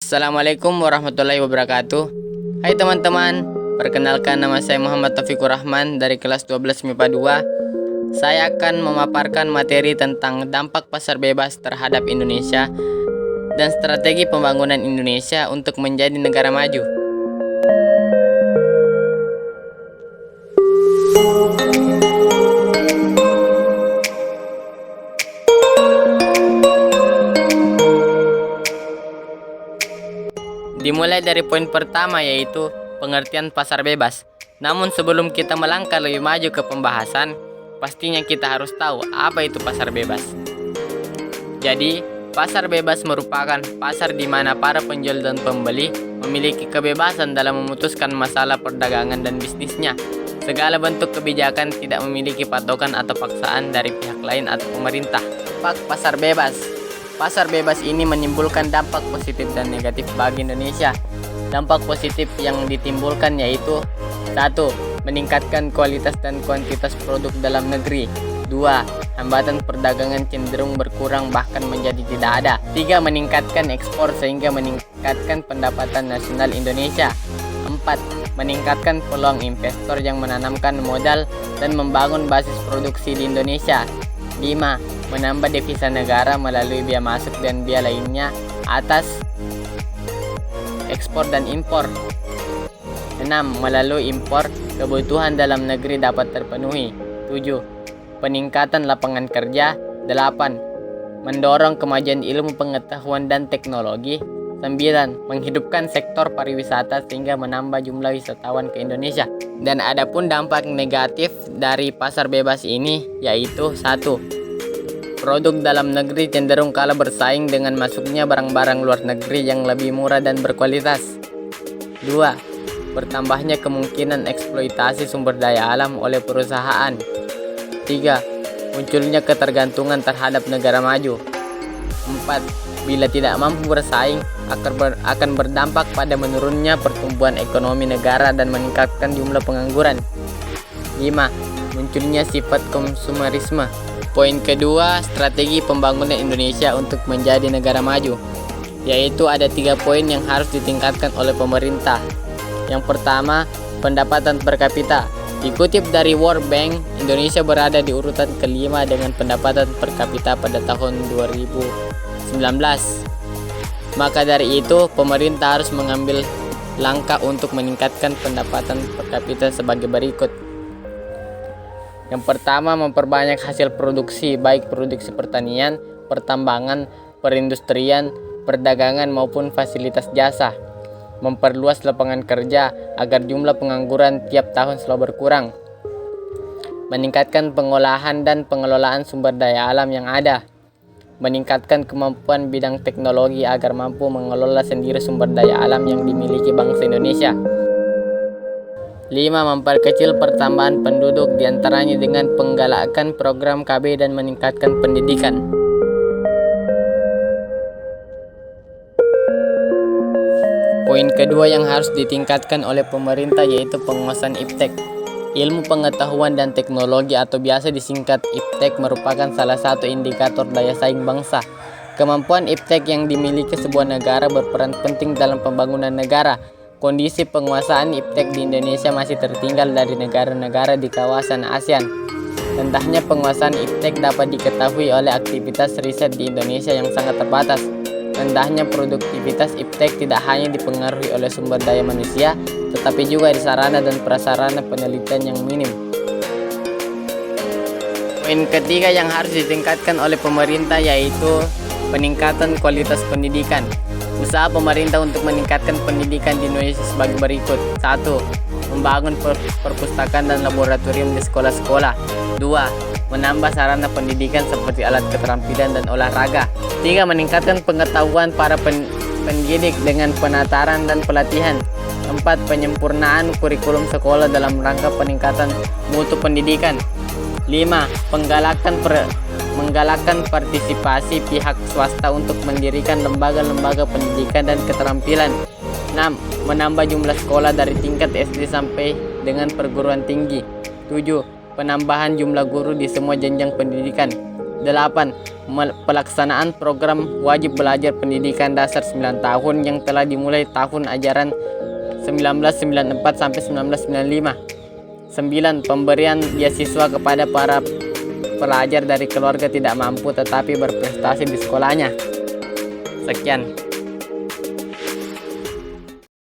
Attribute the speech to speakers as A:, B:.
A: Assalamualaikum warahmatullahi wabarakatuh. Hai teman-teman, perkenalkan nama saya Muhammad Taufikur Rahman dari kelas 12 MIPA 2. Saya akan memaparkan materi tentang dampak pasar bebas terhadap Indonesia dan strategi pembangunan Indonesia untuk menjadi negara maju. Dimulai dari poin pertama, yaitu pengertian pasar bebas. Namun sebelum kita melangkah lebih maju ke pembahasan, pastinya kita harus tahu apa itu pasar bebas. Jadi, pasar bebas merupakan pasar di mana para penjual dan pembeli memiliki kebebasan dalam memutuskan masalah perdagangan dan bisnisnya. Segala bentuk kebijakan tidak memiliki patokan atau paksaan dari pihak lain atau pemerintah. Pasar bebas. Pasar bebas ini menimbulkan dampak positif dan negatif bagi Indonesia. Dampak positif yang ditimbulkan yaitu 1. Meningkatkan kualitas dan kuantitas produk dalam negeri. 2. Hambatan perdagangan cenderung berkurang bahkan menjadi tidak ada. 3. Meningkatkan ekspor sehingga meningkatkan pendapatan nasional Indonesia. 4. Meningkatkan peluang investor yang menanamkan modal dan membangun basis produksi di Indonesia. 5. Menambah devisa negara melalui biaya masuk dan biaya lainnya atas ekspor dan impor. 6. Melalui impor, kebutuhan dalam negeri dapat terpenuhi. 7. Peningkatan lapangan kerja. 8. Mendorong kemajuan ilmu pengetahuan dan teknologi. 9. Menghidupkan sektor pariwisata sehingga menambah jumlah wisatawan ke Indonesia. Dan adapun dampak negatif dari pasar bebas ini yaitu 1. Produk dalam negeri cenderung kalah bersaing dengan masuknya barang-barang luar negeri yang lebih murah dan berkualitas. 2. Bertambahnya kemungkinan eksploitasi sumber daya alam oleh perusahaan. 3. Munculnya ketergantungan terhadap negara maju. 4. Bila tidak mampu bersaing, akan berdampak pada menurunnya pertumbuhan ekonomi negara dan meningkatkan jumlah pengangguran. 5. Munculnya sifat konsumerisme. Poin kedua, strategi pembangunan Indonesia untuk menjadi negara maju, yaitu ada 3 poin yang harus ditingkatkan oleh pemerintah. Yang pertama, pendapatan per kapita. Dikutip dari World Bank, Indonesia berada di urutan kelima dengan pendapatan per kapita pada tahun 2019. Maka dari itu, pemerintah harus mengambil langkah untuk meningkatkan pendapatan per kapita sebagai berikut. Yang pertama, memperbanyak hasil produksi, baik produksi pertanian, pertambangan, perindustrian, perdagangan maupun fasilitas jasa. Memperluas lapangan kerja agar jumlah pengangguran tiap tahun selalu berkurang. Meningkatkan pengolahan dan pengelolaan sumber daya alam yang ada. Meningkatkan kemampuan bidang teknologi agar mampu mengelola sendiri sumber daya alam yang dimiliki bangsa Indonesia. 5. Memperkecil pertambahan penduduk diantaranya dengan penggalakan program KB dan meningkatkan pendidikan. Poin kedua yang harus ditingkatkan oleh pemerintah yaitu penguasaan iptek. Ilmu pengetahuan dan teknologi atau biasa disingkat iptek merupakan salah satu indikator daya saing bangsa. Kemampuan iptek yang dimiliki sebuah negara berperan penting dalam pembangunan negara. Kondisi penguasaan iptek di Indonesia masih tertinggal dari negara-negara di kawasan ASEAN. Rendahnya penguasaan iptek dapat diketahui oleh aktivitas riset di Indonesia yang sangat terbatas. Rendahnya produktivitas iptek tidak hanya dipengaruhi oleh sumber daya manusia, tetapi juga di sarana dan prasarana penelitian yang minim. Poin ketiga yang harus ditingkatkan oleh pemerintah yaitu peningkatan kualitas pendidikan. Usaha pemerintah untuk meningkatkan pendidikan di Indonesia sebagai berikut. 1. Membangun perpustakaan dan laboratorium di sekolah-sekolah. 2. Menambah sarana pendidikan seperti alat keterampilan dan olahraga. 3. Meningkatkan pengetahuan para pendidik dengan penataran dan pelatihan. 4. Penyempurnaan kurikulum sekolah dalam rangka peningkatan mutu pendidikan. 5. Menggalakkan partisipasi pihak swasta untuk mendirikan lembaga-lembaga pendidikan dan keterampilan. 6. Menambah jumlah sekolah dari tingkat SD sampai dengan perguruan tinggi. 7. Penambahan jumlah guru di semua jenjang pendidikan. Pelaksanaan program wajib belajar pendidikan dasar 9 tahun yang telah dimulai tahun ajaran 1994 sampai 1995. 9. Pemberian beasiswa kepada para pelajar dari keluarga tidak mampu tetapi berprestasi di sekolahnya. Sekian.